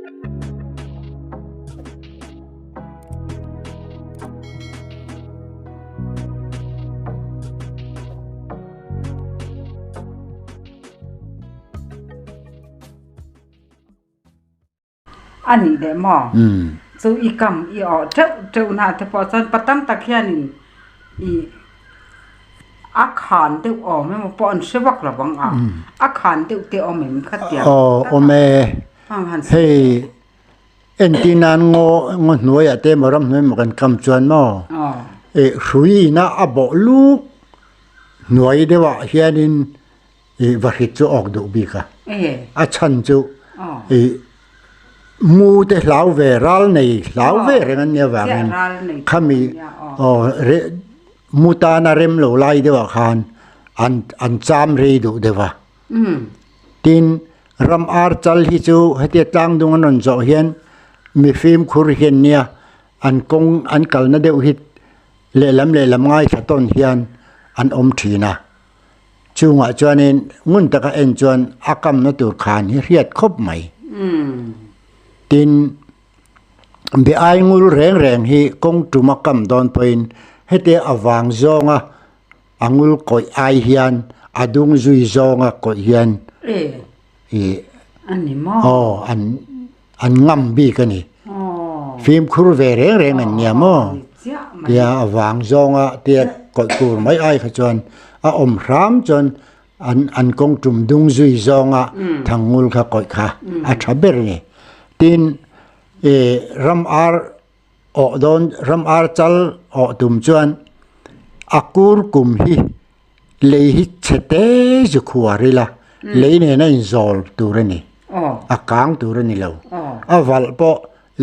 อันนี้เดมอสู้อีกำอีออเจ้าหน้าที่พอสันปะตั้งตะเคียนอีอาคารเตียวออไม่มาปอนเสวักหรอบังอาคารเตียวออไม่มีขัดเตียโอเมเฮ้เอ็นตีนานงหน่วยเต็มรำหน่วยมันกำจวนมั้งรุยน่าอบลูกหน่วยเดียวเฮียนินวัดจะออกดูบีค่ะอาชันจูมูเตลาวเวรัลในลาวเวเรื่องนี้ว่าเงินขามีมูตานาเริมโลไลเดียวกันอันจามรีดูเดียวทินรำอาร์จัลฮิจูให้ติดตั้งดวงนันโจเฮียนมีฟิล์มคุรเฮียนเนี่ยอันกงอันกัลนั่นเดียวฮิตเล่ลำง่ายสะต้นเฮียนอันอมทีนะช่วงจวนนี้งุนตะกเอ็นจวนอากรรมนัตุขานเรียดคบไหมทินเบียไองูแรงฮีกงจุมกรรมดอนพินให้เตะอวังจงอ่ะอังูกอยไอเฮียนอดุงจุยจงอ่ะกอยเฮียนอันนี้มั้งอันงำบีกันนี่ฟิล์มครูเวแรงอันเนี่ยมั้งเดี๋ยวอวังจงอ่ะเดี๋ยวกอยกูไม่ไอขจรอมรามจนอันกงจุมดุงจุยจงอ่ะทางงูข้ากอยข้าชับเบรนี่ทินรำอาร์โดนรำอาร์จัลตุมจวนอากูร์กุมฮีเลยฮิตเชเตจุขวาริละเลยเนี่ยนั่นจอลตูรนี่อากางตูรนี่เราวัลปอ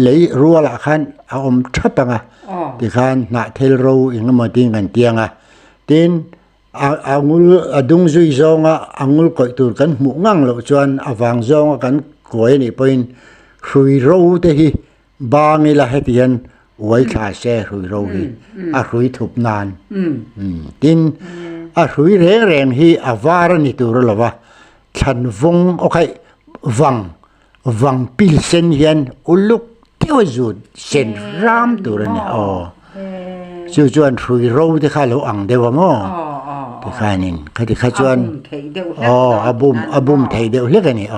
เลยรัวละขันอมทับงะที่ขันนาเทลโรอิงมาติ้งกันเตียงอ่ะทินอางูดุงจุยจงอ่ะอางูก่อยตูกันหมู่งังเราจวนอวังจงกันก่อยนี่เป็นรุยโรเตฮีบางนี่ละเหตุยันไว้ขาเซ่รุยโรฮีรุยทุบนานทินรุยแรงฮีวาร์นี่ตัวละวะฉันวงโอเควังพิลเซนยันอุลุกเที่ยวจุดเซนรามตัวนี่จวนรุยโรที่ข้าเราอังเดียวมั้งที่ข้านินข้าจวนอาบุมไทยเดียวเล็กนี่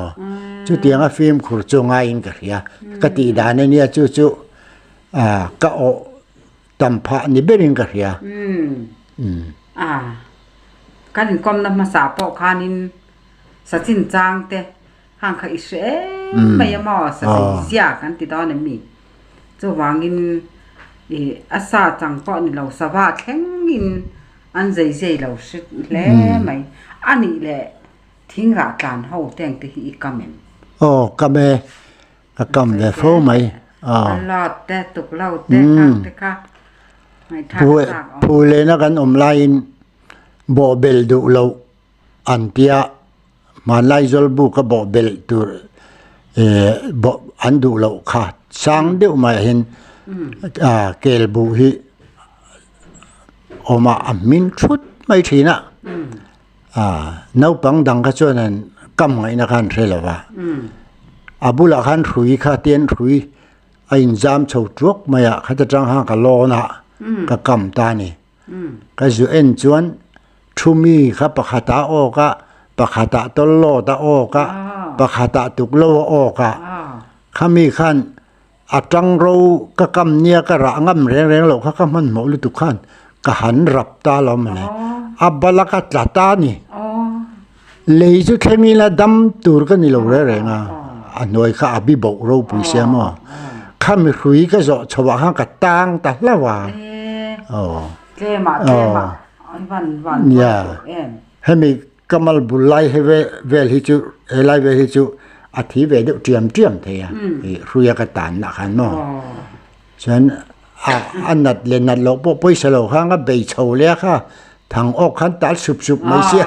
จุดยังฟิล์มขุดจงไงกันเฮียกติดานเนี่ยจุก็ตัมพะนี่เบริงกันเฮียกันกอมนำมาสาปอคานินสัจินจางเตห่างขอิเสไม่ยมอสัจิเสียกันติดตอนนี้มีจะวางินอาซาจังปอนี่เราสภาแข็งงินอันใจเราสุดแล้วไหมอันนี้แหละทิ้งราการเฮาแต่งที่อีกกำเมนกำเมกำเดฟไหมลอดแต่ตุกเล่าแต่ข้างแต่ข้าผู้เล่นกันอมไลน์บ่เบลดูเราอันเตียมาไล่จลบุกบ่เบลดูบ่อันดูเราขาดสร้างเดียวมาเห็นเกลบุฮีออกมามินชุดไม่ทีนะน้าปังดังก็ชวนนั้นกำไงนะคันเทลวะบุลคันรุยข้าเตียนรุยไอ้จามชาวจุกมาข้าจะจังหางกับโลนะกับกำตานี่ก็จะเอ็นจวนชุมีข้าปะขาตาโอกะปะขาตาตโลตาโอกะปะขาตาตุกโลโอกะข้ามีขันอาจังเราก็กำเนี่ยก็ระงำแรงๆเราข้ามันหมดลุตุขันก็หันรับตาเรามาเลยบลากัตตานี่เลยจุดแค่นี้ละดำตัวกันนี่เราแรงอ่ะอันน้อยข้าบิบอกเราปุยเสียมั้งข้าไม่คุยก็จะชาวห้างกัดตังแต่ละว่าเจ้มาวันเนี่ยให้มีกำมลบุไลให้เวลิจูไลเวลิจูอาทิเวเดียวเตรียมเทียรุยกัดตันนะคันมั้งฉะนั้นอันนัดเล่นนัดโลกปุ้ยสโลข้างก็เบยโชเลียค่ะทางออกขันตัดสุบไม่เสีย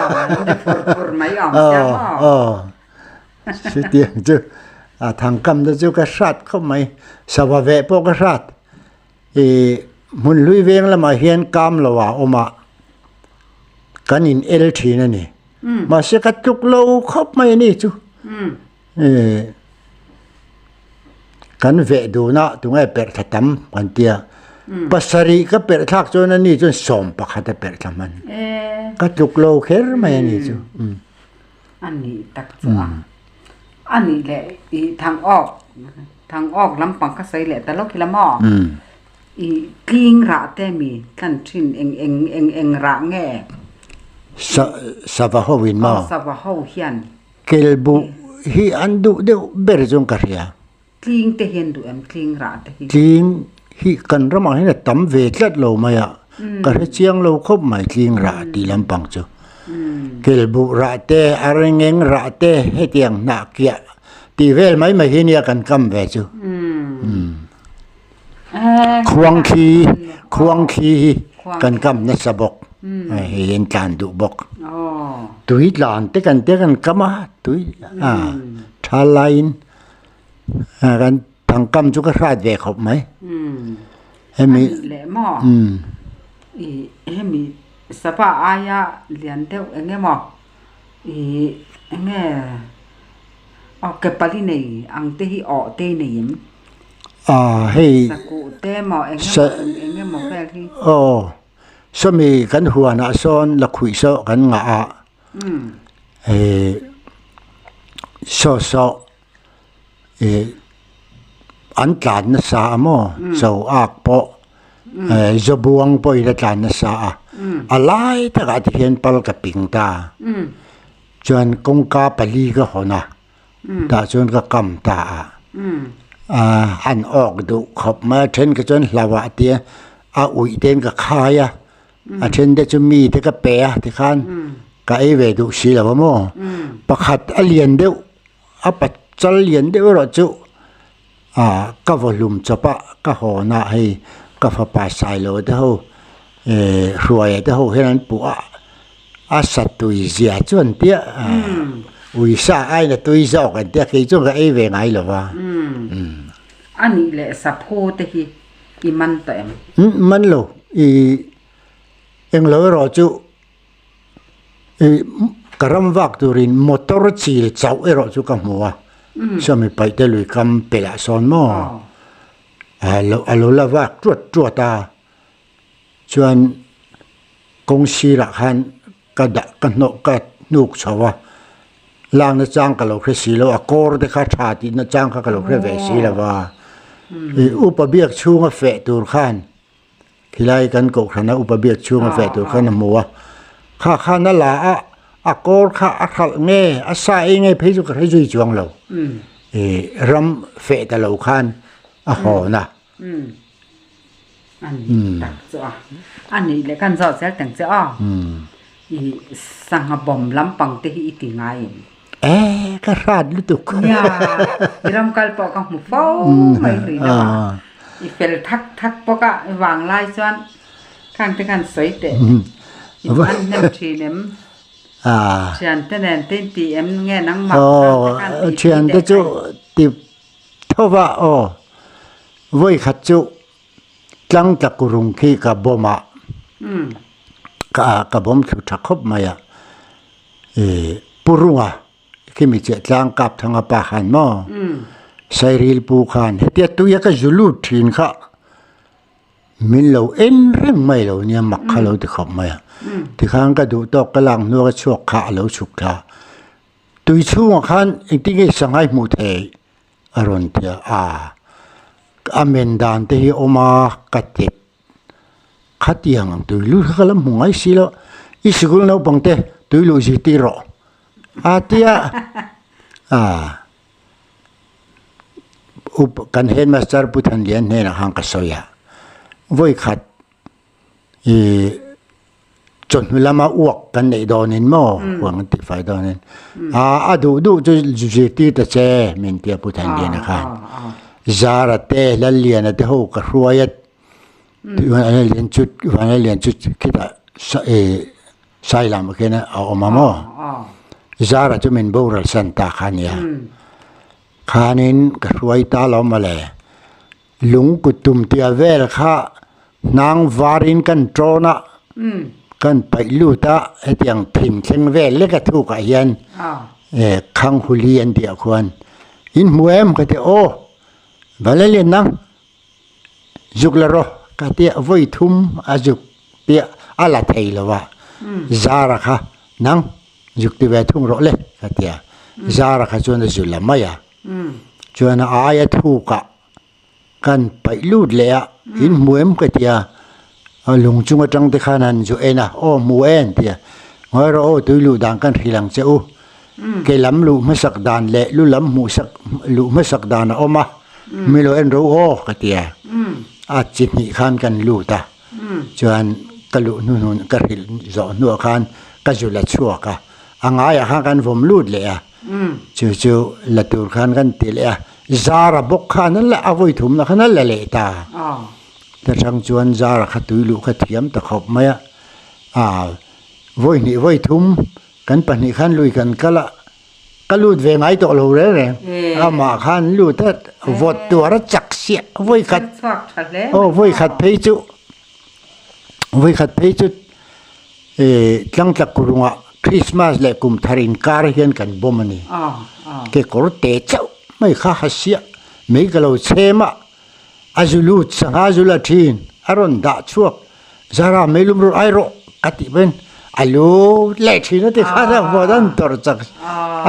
สิเตียงจูทางกำจะจูกระชัดเข้าไม่สวะเวปกระชัดมุนลุยเวงแล้วมาเฮียนกำละว่าออกมากันอินเอลทีนั่นนี่มาเสกัดจุกโลครบไม่นี่จู กันเวดูนะตรงไอ้เป็ดตั้มกันเตียภาษารีก็เป็ดทักจนนี่จนสมปะขัดเป็ดทำมันก็จุกโลเคอร์ไม่นี่จูอันนี้ตักจ้ะอันนี้แหละอีทางออกลำปังก็ใส่แหละแต่เราคิดละหม้ออีกลิ้งระแต่มีกันชินเองระแง่สาวะฮวินมาสาวะฮเฮียนเคลบุฮีอันดูเดียวเบรจงกะเรียกลิ้งแต่เห็นดูกลิ้งระแต่กลิ้งฮีกันระมังให้เนี่ยตั้มเวทลัดโลมาอ่ะก็ให้เชียงโลคบไม่กลิ้งระตีลำปังจูเคลบุระแต่อะไรเงี้ยระแต่ให้เตียงหนักเกียตีเวลไม่เห็นเนี่ยกันกำเวจูควงคีกันกำนัสบกเห็นการดูบกตุยหลานเตกันกำมาตุยทาไลน์กันทางกำจุกราดเวขบไหมให้มีแหละหม้อให้มีสภาอายะเรียนเท่าเงี้ยหม้อเงี้ยเอาเก็บไปที่ไหนอังเตhiอเตนี่มให้สกุเตหม้อเงี้ยหม้อแค่ที่สมีกันหัวนาซอนละคุยโซกันงาโซอันการนัสามอโซอักปอจะบวงปอยละการนัสาอะไรถ้าการที่เห็นปลกับปิงตาจนกงกาปลีก็หนะตาจนก็กำตาอันออกดูขบมาเช่นก็จนลาวะเตียอุยเต็นก็ขายเช่นได้จะมีที่ก็เปะที่ขันก็ไอเวดูสิละวะโมประคัดเลียนเดียวปัจจัยเลียนเดียวเราจุก็วอลุ่มจะปะก็หอนาให้ก็ฟ้าป่าสายโลเดียวรวยเดียวเห็นนั้นปัวสัตตุยเสียจนเตี้ยอุยซาไอ้เนี่ยตุยซอกกันเตี้ยคือจงก็ไอเวงไงหรอวะอันนี้แหละสัพโพเตหิอีมันเต็มมันโลเอ็งเลยรอจูกระรำวักตัวรินมอเตอร์ชีลเจ้ารอจูกับมัวสมัยไปแต่ลุยคำเปล่าสอนมั่วเราละวักตรวจตาชวนกงชีละคันกระดะกันโนกัดนุกชาวะลางนัจางกับเราเคยสีแล้วกอร์เดข้าชาตินัจางกับเราเคยเวสีแล้วว่าอุปเบียกชูงเฟตูร์ขันที่ไล่กันกขณะอุปเบียกชูงเฟตูร์ขันมัวข้านั่นละกอร์ข้าขัดเงี้ยสายเงี้ยพิจุกให้จุยจวงเรารำเฟตเราขันหอนะอันนี้ตักจ้ะอันนี้เลยกันสอดเสร็จแต่งจ้ะอีสังหบอมลำปังเตหิอีติงไงก็ราดลุตุกเนี่ยรำกัลปอกกับหมูฟ้าไม่เลยนะอีเฟลทักปอกะวางลายส่วนข้างที่กันสวยเตะอีมันนั่นทีเนมเชียนเต้นเต้นตีแง่นังหมักเชียนเตจุติเท่าว่าไว้ขัดจุจังตะกุรุงขี้กับบมากับบมคือทักคบมาปุรุงที่มีเจจังกับทางป่าหันมอใส่รีลปูขันเตียตุยก็จุลุทินค่ะมินเราเอ็นเรื่องไม่เราเนี่ยมักเขาเราที่ขบมาที่ข้างก็ดูตกกำลังนัวชั่วขาเราฉุกท่าตุยช่วงขันอีกที่ก็สังให้มุเทอรุณเทียอเมนดานที่ออกมากัดเจ็บขัดยังตุยลูกเขาละมุ่งไอ้สิละอีสกุลเราบังเตตุยลูกจิตรอเตียอุปกันเห็นมาสตาร์พุทธันเลียนเนี่ยนะฮังกัสอยาไว้ขัดจนเวลามาอ้วกกันในดอนนินหม้อหวังติดไฟดอนนินดูจะจิตที่ตะเจมินเตียพุทธันเลียนนะครับจาระเตลเลียนเตหูกรวยที่วันนี้เรียนจุดคิดว่าใส่ลำแค่นั้นเอามาหม้อจาระจะเป็นบุรุษสันตาขานีขานินกรวยตาล้อมาเลยลุงกุตุมเตียเวลข้านางวารินกันโจนะกันไปลู่ตาไอ้ยังพิมพ์เชิงเวลเล็กทุกอย่างคังหุลีอันเดียวควรอินมวยมก็จะ balale nang juklaro katia voi thum ajuk tia ala theilawa zara kha nang jukti ve thung ro le katia zara kha chona zulamaya chona aya thu ka kan pailut le a in muem katia lung chunga tang te khanan ju ena o muen tia ngoi ro tuilu dang kan hilang cheu ke lam lu masak dan le lu lam mu sak lu masak dan oma milo en ro o katia a chit ni khan kan lu ta chuan kalu nun ka hil zo nu khan ka jula chua ka anga ya kan vom lut le a chu la tur khan kan til a zara bok khan la avoi thum na khan la le ta ta chang chuan zara kha tuilu kha thiam ta khop maya voi ni voi thum kan pani khan lui kan kala kalut ve ngai to lo re ama khan lu ta vot tu ra chak sia voi khat voi khat phei chu tlang tak kurunga Christmas le kum tharin kar hian kan bomani ke kor te chau mai kha hasia mei galo chema azulut sanga zula thin aron da chuak zara melum ro airo ati ben alo le thina te kha ra bodan tor chak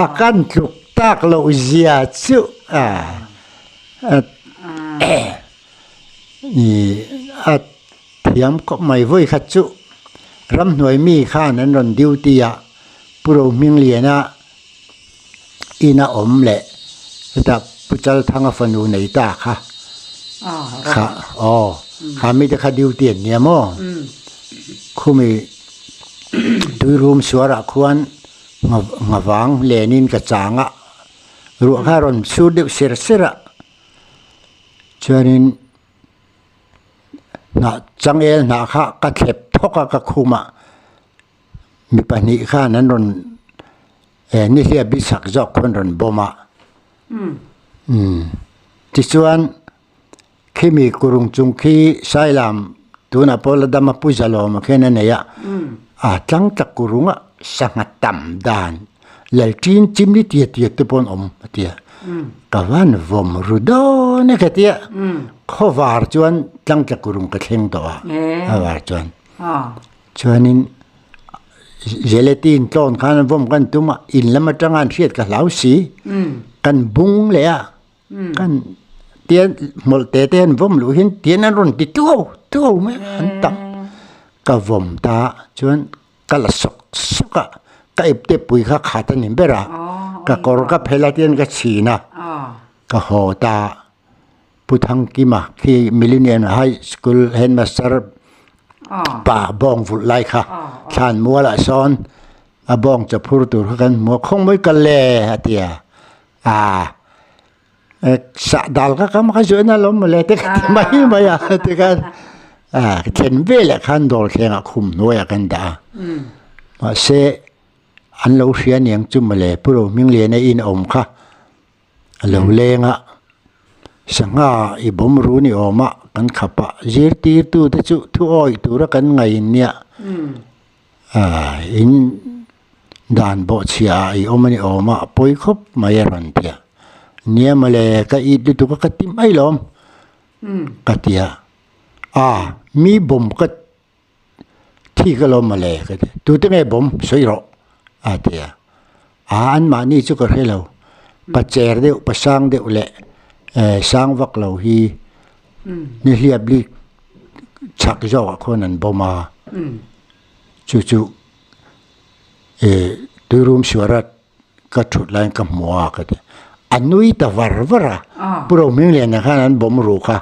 akan tluk tak lo zia chu ni at thiam ko mai voi khat chu ram noi mi kha nan ron duty a puro ming liana ina om le ta puchal thanga fanu nei ta kha kha mi te kha duty ne mo khumi tui room suara khuan ngawang lenin ka changa ru kha ron su de sira chuanin na changel na kha ka thlep thoka ka khuma mi pani kha nan ron ni hia bi sak jok khon ron boma ti chuan khimi kurung chung khi sailam tuna pola dama pujalo ma khena ne ya tlang tak kurunga sangat tam dan lal tin chimni tia te pon om tia kawan vom rudo ne katia khovar chuan tlang tak kurung ka thleng to awar chuanin gelatin ton khan vom kan tuma in lama tangan thiet ka lausi kan bung le a kan tien mol te ten vom lu hin tien an ron ti tu me an tak ka vom ta chuan kala soka ka ipte pui kha khata nim bera ka kor ka phela tien ka china ka ho ta puthang ki ma khi millennium high school headmaster pa bong vul lai kha than muala son a bong cha phur tur kan mo khong mai ka le atia sa dal ka kam ka joina lom le te mai ya te kan chen vele khan dol thenga khum noya kan da ma se an lo hrian yang chu male puro ming le na in om kha lo lenga sanga i bom ru ni oma kan khapa zir tir tu te chu thu oi tu ra kan ngai nia in dan bo chia i omani oma poi khop mai ran tia nia male ka i tu ka tim ai lom katia mi bom ka thi ka lom male ka tu te me bom soi ro atia an ma ni chu ka hello pa cher de pa sang de le sang vak lo hi ni hiab li chak zo ko nan boma chu tu room shuarat ka thut lain ka muwa ka de anui ta varvara puro ming le na khanan bom ru kha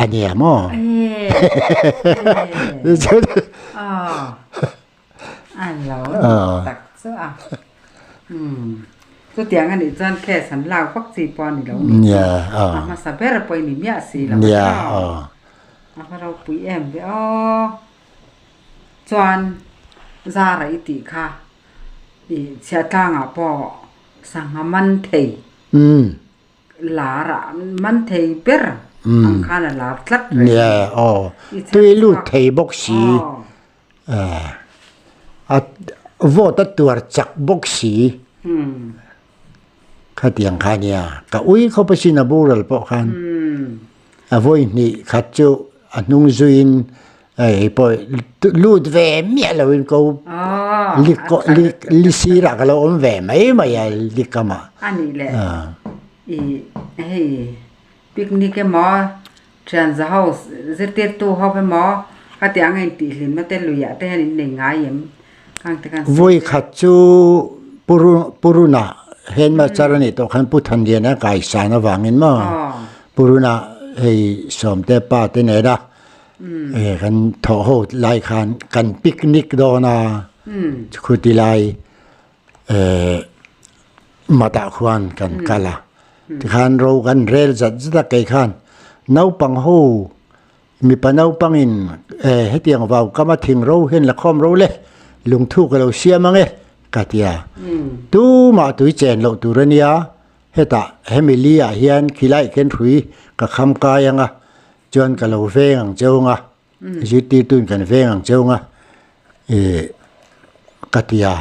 ania mo an lo tak so tu tiang ani chan khe san lao phak chi pon ni lo ma sa ber poi ni mya si la ma ro pui em de chuan za ra iti kha i sia tang a po sang man thei la ra man thei ber ang khana la tlat tui lu thei bok si vô ta tuar chak bok si khatiang khania ka ui kho pa sin abural po khan voi ni khat chu anung zuin ai poi lut ve mia lo in ko li sira ka lo om ve mai ya li kama อันนี้แหละอีเฮ้ยปิกนิกหมอเทรนส์เฮาส์จะเตตูเฮาไปหมอก็แต่งให้ตีลินมาแต่ลุยแต่ให้ในง่ายยำกันแต่กัน voi khat chu puruna hen ma charani to khan pu than dia na kai sa na wangin ma puruna hei som te pa te ne da kan tho ho lai khan kan picnic do na khuti lai mata khwan kan kala ti khan ro kan rel zat zata kai khan nau pang ho mi pa nau pangin hetiang wau kama thing ro hen la khom ro le lung thu ka lo sia mange katia tu ma tu chen lo tu rania heta hemilia hian khilai ken thui ka kham ka yanga chon ka lo veng cheunga jiti tun kan veng cheunga katia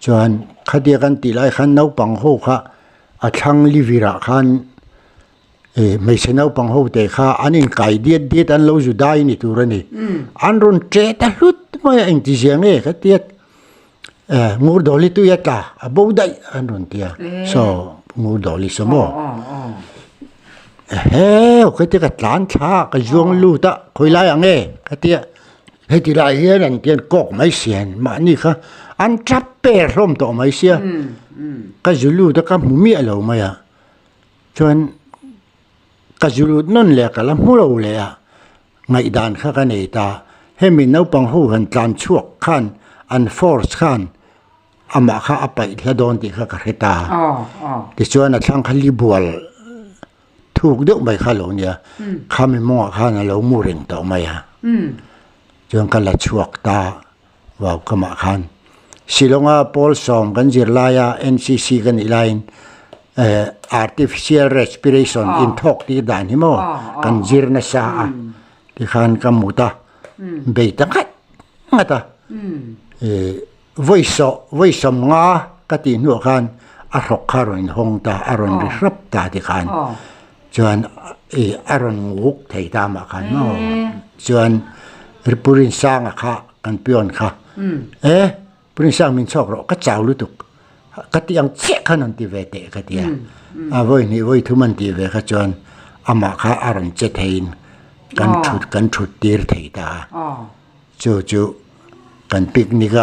chon khadia kan ti lai khan nau pang ho kha a thang livira khan mai senau pang ho te kha anin kai diet an lo ju dai ni tu rani an ron tre ta hlut ma eng ti jiang e khatia ngur doli tu yata abo dai an ron tia so ngur doli so mo cái tiết cái tán cha cái dương lưu ta khơi lại anh ấy cái tiết hay thì lại hiện anh tiền cọc mấy xiên mà ni khá anh chấp bè rôm tổ mấy xiên cái dương lưu ta cái mũ miệng lâu mày à cho nên cái dương lưu nôn lẹ cái làm mũ lâu lẹ à ngày đàn khá cái này ta hay mình nấu bằng hũ hành tàn chuộc khan anh force khan ama khá áp bậy là đòn thì khá cái ta thì cho nên là thằng khá li buồnถูกเด็กไม่ข้าหลงเนี่ยข้าไม่มองข้าน่ะเรามูเร่งต่อไม่ฮะจนกันละชวกตาว่าขมาคันสิลงอ่ะพอลสอมกันจิรลายา NCC กันอีไลน์artificial respiration in talk ที่ด่านหิมะกันจิรนัสาที่ขันกัมมุตาเบตังกัดงาตาvoice งากติหนูขันอารมณ์คารนหงตาอารมณ์รับตาที่ขันจวนอารมณ์งุกไทยตามอาการมั่งจวนริปุรินสร้างอะค่ะกันเปียนค่ะปุรินสร้างมินชอบเราก็เจ้าลุตุกก็ที่ยังเช็คขนาดที่เวทีก็ที่วันนี้วันทุมันที่เวทีจวนอามาค่ะอารมณ์เจตหินกันชุดตีร์ไทยตาจู่กันปิกนิก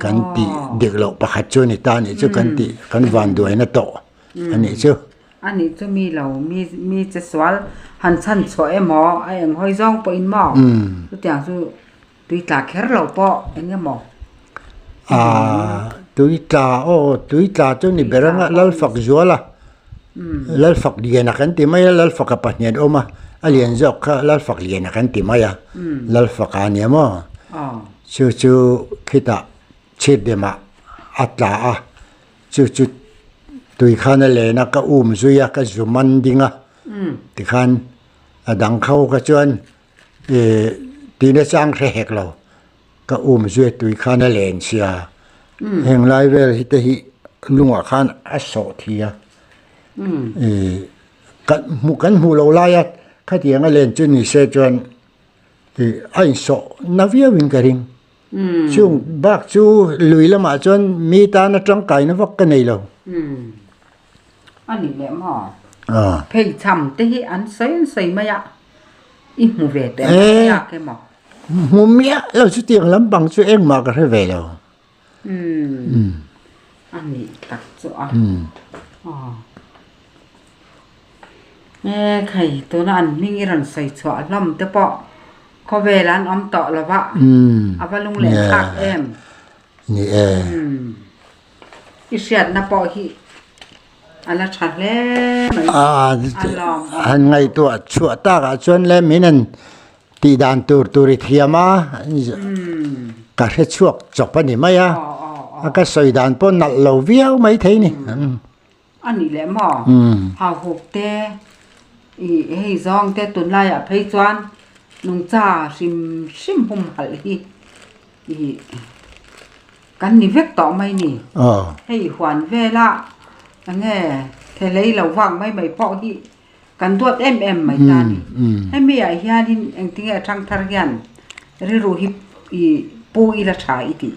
กันตีเด็กเราประคัดจวนในตาเนี่ยจู่กันตีกันวันด้วยนะโตอันนี้จู่อันนี้จะมีเรามีจะสวลหันชั้นสวยหมอไอ้ยังห้อยจ้องปอินหมอตัวอย่างสุตุยตาแค่เราปอเองหมอตุยตาตุยตาตัวนี้เบรังลัลฟักจัวละลัลฟักเลียนักันติมายลัลฟักปัญญาโอมาอเลียนจอกลัลฟักเลียนักันติมายลัลฟักอันนี้มั้งจู่คิดว่าเชิดเดมาอัตลาจู่ตุยขันเลยนะก็ซุยก็จุมันดิ้งที่ขันดังเขาก็จวนตีนจ้างเสกเราก็ซุยตุยขันเลยเสียแห่งไรเวลที่ที่ลุงขันอสอทีกันหูเราไล่ข้าที่ยังเล่นจุนี่เสจวนไอ้สอนาวิวิงกริงช่วงบักจูลุยละมาจนมีตาหน้าจังไก่นะวักกันเลยเราอันนี้แหละหมอเพยทำที่อันใส่มาอะอีหมูเวแต่อยากแค่หมอหมูเมียเราชุดเตียงลำบังช่วยเองมาก็ให้เวลาอันนี้ตักจ้ะแม่ไข่ตัวนั้นมีรันใส่ถั่วลำแต่ปอเขาเวลาอ้อมต่อแล้ววะเอาไปลงแหลมคักนี่อีเสียดนะปอฮีอันละชัดแล้วอันไงตัวชั่วตากจนแล้วมีนั่นตีดานตูริเทียมาก็แค่ชั่วจบปนี่ไหมก็ใส่ดานปนนัดเราเวียวไม่เท่นี่อันนี้แหละหมอหาหกเตให้ซองเตตุนไล่เพยจวนนุ่งจ้าชิมหุ่มหัลฮีกันนี่เวกต่อไม่นี่ให้หวานเวลาอันนี้เทเลยเราฟังไม่พอที่ก กันตัวไม่ตานี่ให้มีไอ้ยาดินเองที่ทางทารยันริรูฮิอีปูอีละชาอีติ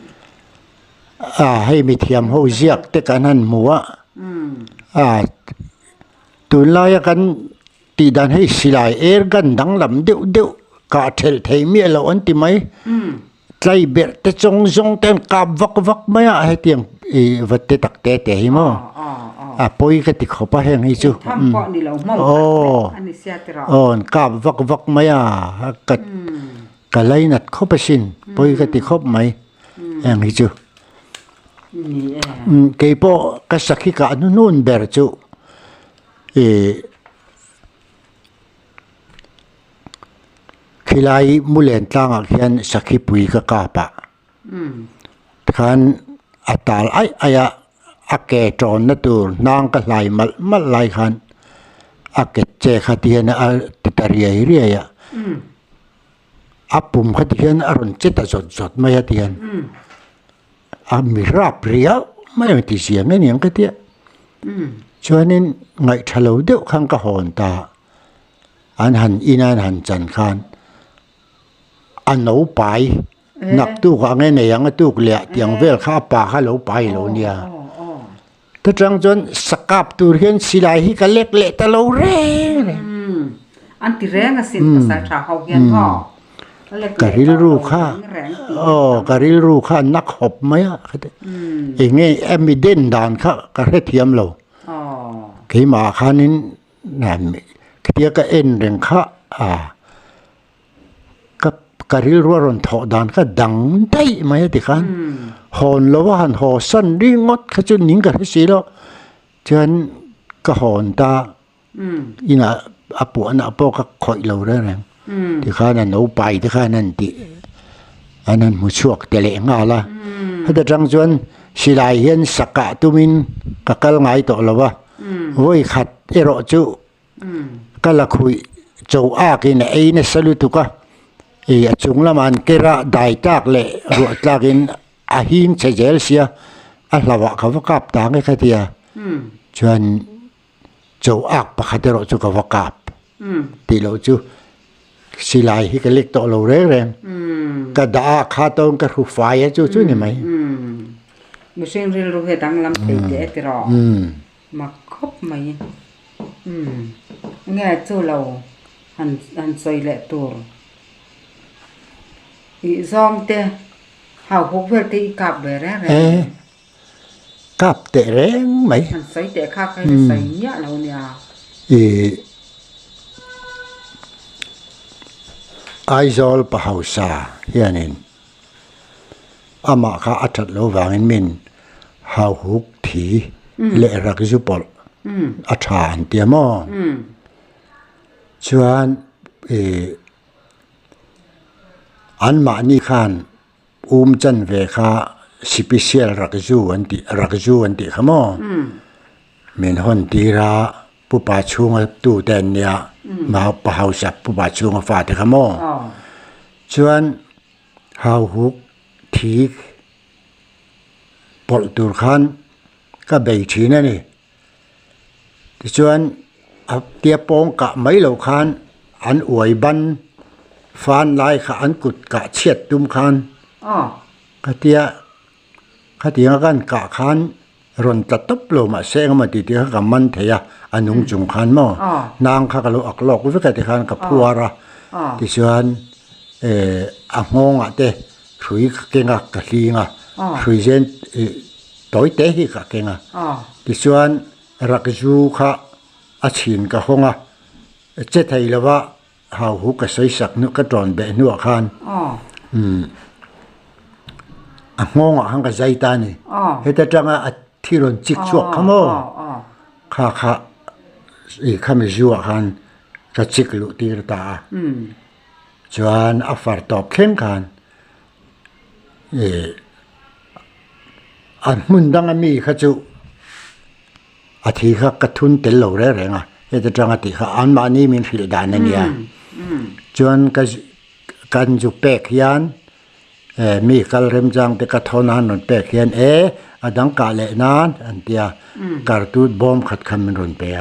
ให้มีเทียมหูเสียกแต่กันนั้นมัวตุลายกันตีดันให้สิลายกันดังลำเดียวกาเทลไทยมีเราอันที่ไหมใจเบียดแต่จงเต็มกาบวักไม่ให้เตียงวัดเตตักเตะหิมะปอยก็ติดเข้าไปแห้งให้จูอันนี้เสียติระกาบวักไม่ก็เลยนัดเข้าไปสินปอยก็ติดเข้าไหมแห้งให้จูเกี่ยวกับสักขีกันนู่นเบอร์จูขี้ไล่มุเลนต่างกันสักขีปุยก็กาปะขันอัตราไอ้อาเกจอนนั่นตัวนางก็ไล่มาไล่ขันอาเกเจขัดเทียนติดเรียอาปุ่มขัดเทียนอรุณจิตสดไม่ขัดเทียนมีราบเรียวไม่มีที่เสียงนี่ยังก็เตี้ยช่วงนี้ไงทะเลเดือดข้างกระหอนตาอันหันอินหันจันขันอันหนูไปนักตู้ก็ไงเนี่ยยังตู้เลี้ยยังเวลข้าป่าข้าหนูไปหนูเนี่ยถ้าจังจนสกับตัวเห็นสิไลฮิกเล็กเละแต่เราแรงอันที่แรงสิภาษาชาวเขาเขียนพ่อกะริลรู้ข้ากะริลรู้ข้านักหบไหมอ่ะเองไงเอมิเดนดานข้ากะเรเทียมเราขี้หมาข้านี้นั่นเทียก็เอ็นเรื่องข้ากะริลรู้รอนทอดานข้าดังได้ไหมติขันหอนละว่าหันหอสั้นรีงดข้าจุนหนิงกะริสีแล้วเชิญก็หอนตาอีน่ะอาปูอันอาปูก็คอยเราเรื่องที่ข้านั้นเอาไปที่ข้านั้นที่อันนั้นมุชวกเตะงาละถ้าจะจังจวนสิลายเห็นสกัดตุมินก็กลไงต่อแล้ววะโอ้ยขัดเอรอจูก็ละคุยโจอากินไอ้เนี่ยสลุตุกะจุงละมันเกระได้จากเละรัวจากินอาหิงเฉยเสียอัลลาวะเขากับต่างกันทีจวนโจอาปะขัดเอรอจูกับกับตีเราจูสิลายที่ก็เล็กโตเราเร่งก็ด่าข้าต้องก็รูไฟจู่ๆนี่ไหมไม่ใช่เรื่องรู้เหตุดังลำตีเด็ดรอมาคบไหมไงจู่เราหันซอยเละตัวอีซองเตะหาพวกเพื่อนที่กับเบรแรงกับเตะแรงไหมหันใส่เตะข้าใครใส่เนี้ยเราเนี่ยไอซอลปะฮาวซาเฮียนินอามาข้าอัดโลวางินมินฮาวฮุกทีเลรักจุปอลอัฐานเตียมอชวนอันมานี่ขันจันเวข้าสิพิเศษรักจูอันติขโมมินฮอนตีราผู้ป่าช่วงตู้เต็นเนี่ยมาปะฮาวสับผู้ป่าช่วงฟาดขโมชวนฮาวฮุกทีปอลตูร์ขันก็เบยชีนั่นนี่ชวนเตียปงกะไม่เหล่าขันอันอวยบันฟานลายขอันกุดกะเชียดตุมขันกะเตียกันกะขันรอนตัดตบโลมาเสงมาติที่เขามันเทียอันนุ่งจุงขันมั่นางเขาก็รู้อักลอกวิกติขันกับพัวระที่ชวนอ่างงอ่ะเตะช่วยเก่งอ่ะกะลีงอ่ะช่วยเจนต่อยเตะที่กะเก่งอ่ะที่ชวนรักจูข้าอาชินกะฮงอ่ะเจ้าไทยละว่าหาหูกะใส่สักนึกกระจอนเบนัวขันอ่างงอ่ะหังกะใจตานี่เฮตจังอ่ะที่รอนจิกชวกขโมข้าข้าไม่ชัวร์ขันก็จิกลุตีรตาจวนอัฟาร์ตอบเข้มขันอันมุนดังมีข้าจูอาทิข้ากระทุนเตลโลเร่งอ่ะเอตจังอาทิข้าอันมานี่มีฟิลดานนั่นเนี่ยจวนกันจูเปกยันมีกัลเรมจังเตกะทอนันนเปกยันอดังกาเลนานอันเดียการตูดบอมขัดคำมันรุนเปีย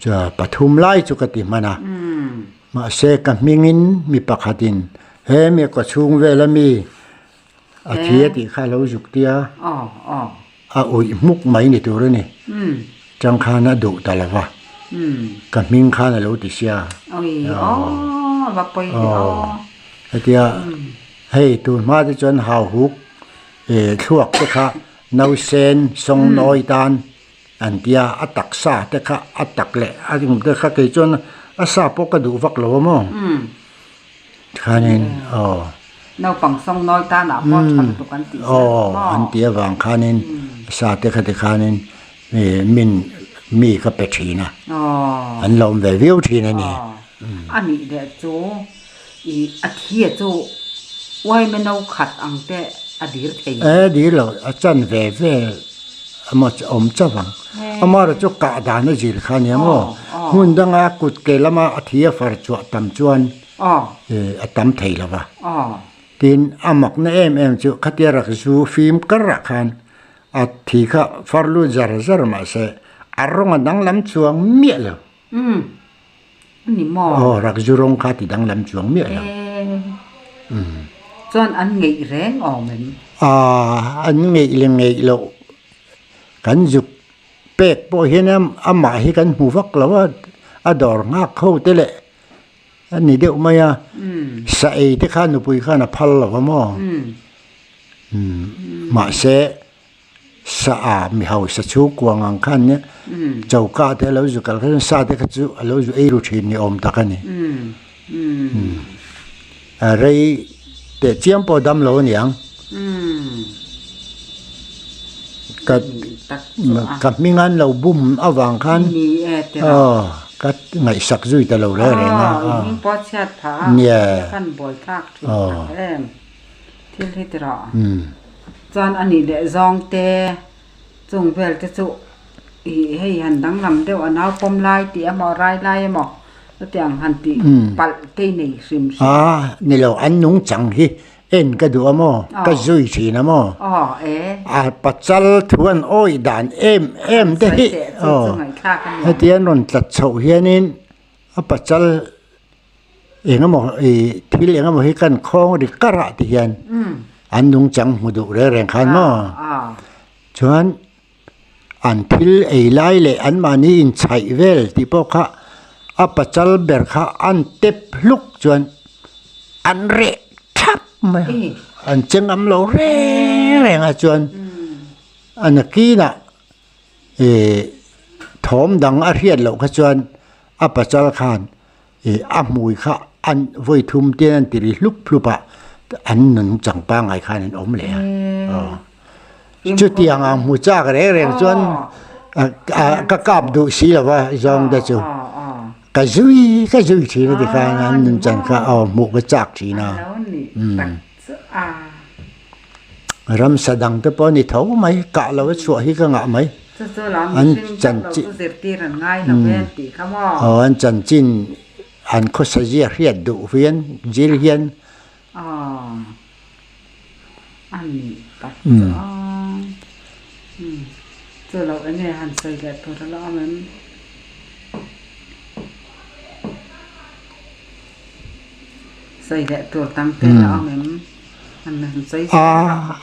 จะปฐุมไล่จุกติมานะมาเสกมิงินมีปะขัดินเฮมีก็ชุงเวลมีอาเทียติข้าเราจุกเตียอุยมุกไหมนี่ตัวนี้จังข้านะดุตลอดวะกับมิงข้านะเราติเสียว่าไปเดียให้ตัวมาที่จนหาวหุกช่วงที่ข้านาเซนทรงน้อยตานอันเดียอัตักซาแต่ข้าอัตักเละอันที่ผมแต่ข้าเคยจนอาซาปกดูวักโลมั้งข้านี่เราปังทรงน้อยตาหนาพอทำตุกันตีอันเดียวางข้านี่ซาแต่ข้านี่มินมีก็เป็ดชีนะอันลมเววิวชีนั่นนี่อันนี้เดี๋ยวจูอาเทียจูไว้ไม่เอาขัดอังแต่อดีตเองดีแล้วอาจารย์เวเวมาจะอมจะฟังมาเราจะกะดานจีข้านี่มั้งหุ่นดังอากุดเกลมาอาเทียฟาร์จวดตั้มจวนตั้มไทยแล้ววะทีนอามักนั่นเอ็มจูขัดยารักจูฟิล์มกระขันอาทิข้าฟาร์ลูจาร์จาร์มาเสอารมณ์ดังลำจวงเมียแล้วนี่มอรักจูรงขัดดังลำจวงเมียแล้วจนอันเงยแรงออกเหมือนอันเงยเลี้ยงเงยโลกันจุกเป็กพอเห็นอามาให้กันหูฟักแล้วว่าดอร์งักเข้าเตะอันนี้เดี๋ยวมาใส่ที่ข้านุปุยข้านะพัลแล้วว่ามั้งมาเสสะอาดมีเฮาสะชูกวางอังคันเนี่ยเจ้าก้าแต่เราจุกันกันซาแต่ก็จุเราจุเอรูชินนี่อมตะกันนี่อะไรแต่เจียมพอดำเราเนี่ยกับมีงานเราบุ้มเอาวางคันก็ไงสักจุยแต่เราเลยนะมีปอดชัดผาเนี่ยขั้นบ่อยทักถึงที่ที่ตระจอนอันนี้เดซองเตจงเวลจะจุให้หันดังลำเดียวอันเอาปมลายตีมอไรลายหมอแล้วแต่งหันตีปัลเตนี่ซิมนี่เราอันนุ่งจังฮีเอ็นก็ดูมั้งก็จุยชีนะมั้งปัจจัลทวนโอ้ยด่านเอ็มเด้ให้เตียนนตัดโฉเฮียนินปัจจัลเองก็บอกที่เลี้ยงก็บอกให้กันคล้องดิกระติเฮียนอันนุ่งจังมาดูเรื่องขันมั้งฉะนั้นอันที่ไล่เลยอันมานี่อินใช้เวลที่พวกเขาปัจจัลเบิร์ข้าอันเต็บลุกจวนอันเรทับมาอันจึงอำเราเร่งจวนอันนักกี้น่ะถมดังอาเรียนเราขจวนปัจจัลขานมวยข้าอันไว้ทุ่มเตียนติริลุกพลุปะอันนั้นจังปังไอ้ข้านั้นอมเลยจุดที่ยังมูจ้ากันเร่งจวนก็กลับดูสิแล้วว่าจงได้จูก็จุยทีนะที่ข้านั้นจังข้าเอาหมูกระจักทีนะรำสดังแต่ปอนี่เท่าไหมกะเราช่วยให้ก็งะไหมอันจันจิอันจันจินอันเขาเสียเรียดดูเวียนจีเรียนอันนี้ปัดเจอเราอันนี้หันใส่แกตัวละมันใส่แกตัวตั้งแต่ละมันอันนั้นใส่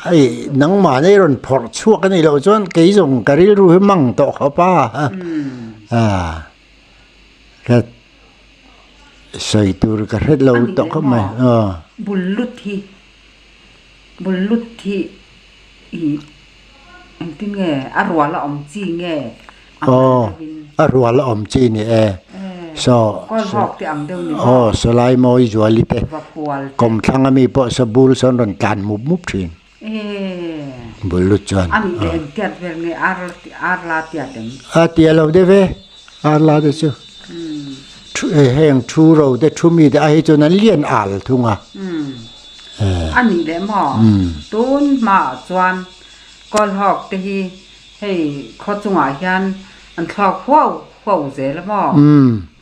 ไอ้นังหมาในรถพอชั่วกันนี่เราจนกี่ส่งกระดิ่งรู้ให้มั่งต่อเขาป้าก็ใส่ตัวกระดิ่งเราต่อเขาไหมบุลุที่อันที่ไงอรัวละอมจีไงอรัวละอมจีนี่ก็หอกที่อังเดียวนี่สลายมอยจวลิเตกรมทางมีปอสบูลสนรันการมุบทินบุลุจวนอันนี้เดินเตียดเวงไงอาร์ลาเตียดเองเตียเราเดเวอาร์ลาเดจูแห่งทูเราเดทูมีแต่ไอ้จนนั้นเลี้ยนอาลทุ่งอันนี้แหละหมอต้นมาจวนก่อนหอกที่ให้เขาจงอายันอันทอกหัวเสร็จแล้วหมอ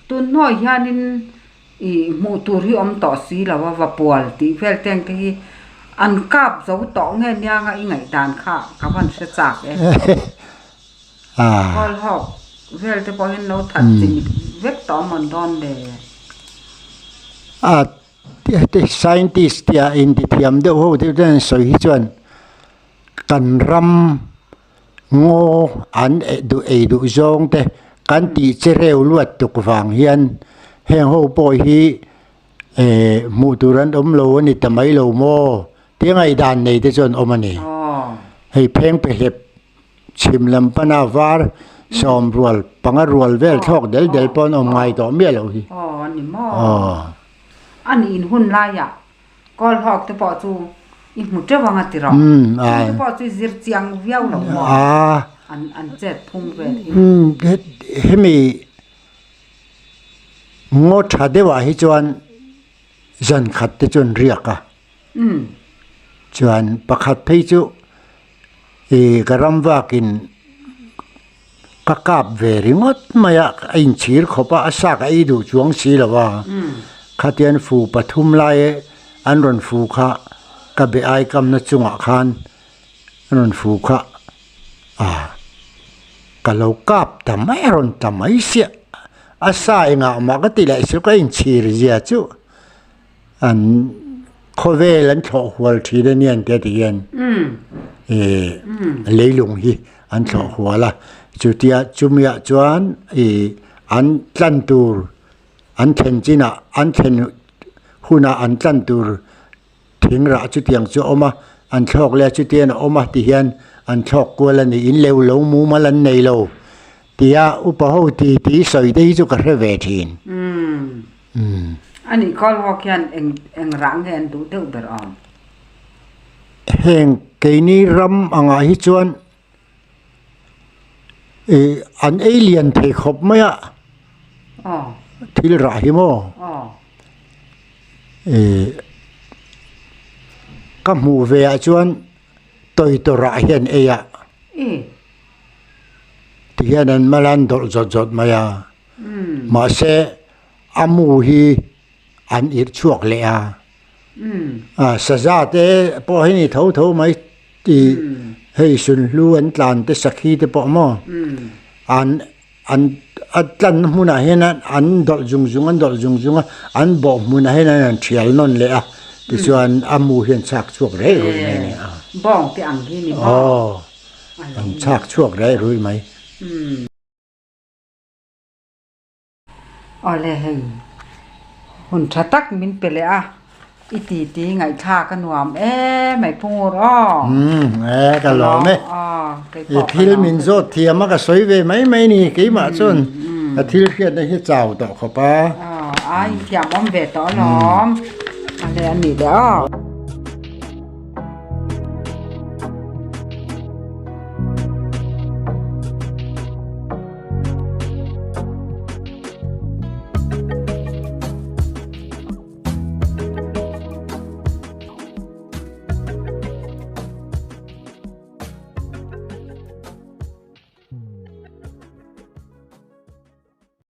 ต้นน้อยยันนี่หมู่ตัวที่อมต่อสีแล้วว่าปวดตีเฟลแตงที่อันกับเสาต่อเงี้ยยังไงด่านข้ากับพันเสจากก่อนหอก vel te po hin no that chin vek to mon don de the scientist tia in the thiam de ho de den so hi chuan kan ram ngo an du zong te kan ti che reu luat tuk wang hian heng ho poi hi mu turan lo ni tamai lo mo tiangai dan nei te chuan omani hei pheng pe hlep chim lam pana war som rual panga rual vel thok del pon om ngai to me lo hi ni mo ani in hun la ya kol hok te po chu in mu te wanga ti ro te po chu zir chiang viau lo mo an chet phung ve hemi ngo tha de wa hi chuan zan khat te chun riaka chuan pakhat phei chu karam wakin kakap ve ringot maya in chir khopa asak ai du chuang si lawa khatian fu pathum lai an ron fu kha ka be ai kam na chunga khan ron fu kha kalau kap tamai ron tamai sia asa nga ma ka ti lai su ka in chir zia chu an khove lan tho hwal thi de nian te ti yen leilung hi an tho hwala chutia chumya chuan an tlan tur an then china an then huna an tlan tur thingra chu tiang chu oma an thok le chu tian oma ti hian an thok kola ni in leu lo mu malan nei lo tia upaho ti soi dei chu ka re ve thin ani kol ho kyan eng rang hen du te ber on heng ke ni ram anga hi chuan an alien the khop maya thil ra hi mo ka mu ve a chuan toi to ra hian eya ti hian an malan dol zot maya ma se amu hi an ir chuak le saza te po hi ni tho mai ti hei sun lu an tlan te sakhi te po mo an atlan huna hena an dol jung an bo huna hena an thial non le ti chuan amu hian chak chuak re ro nei bong ti ang hi ni an chak chuak re rui mai ole hei hun thatak min pele iti ngai tha ka nuam mai phungur ka lo me thil min zo thiama ka soi ve mai ni ke ma chun thil khiat na hi chau to khopa ai thiam om ve to lom ale ani da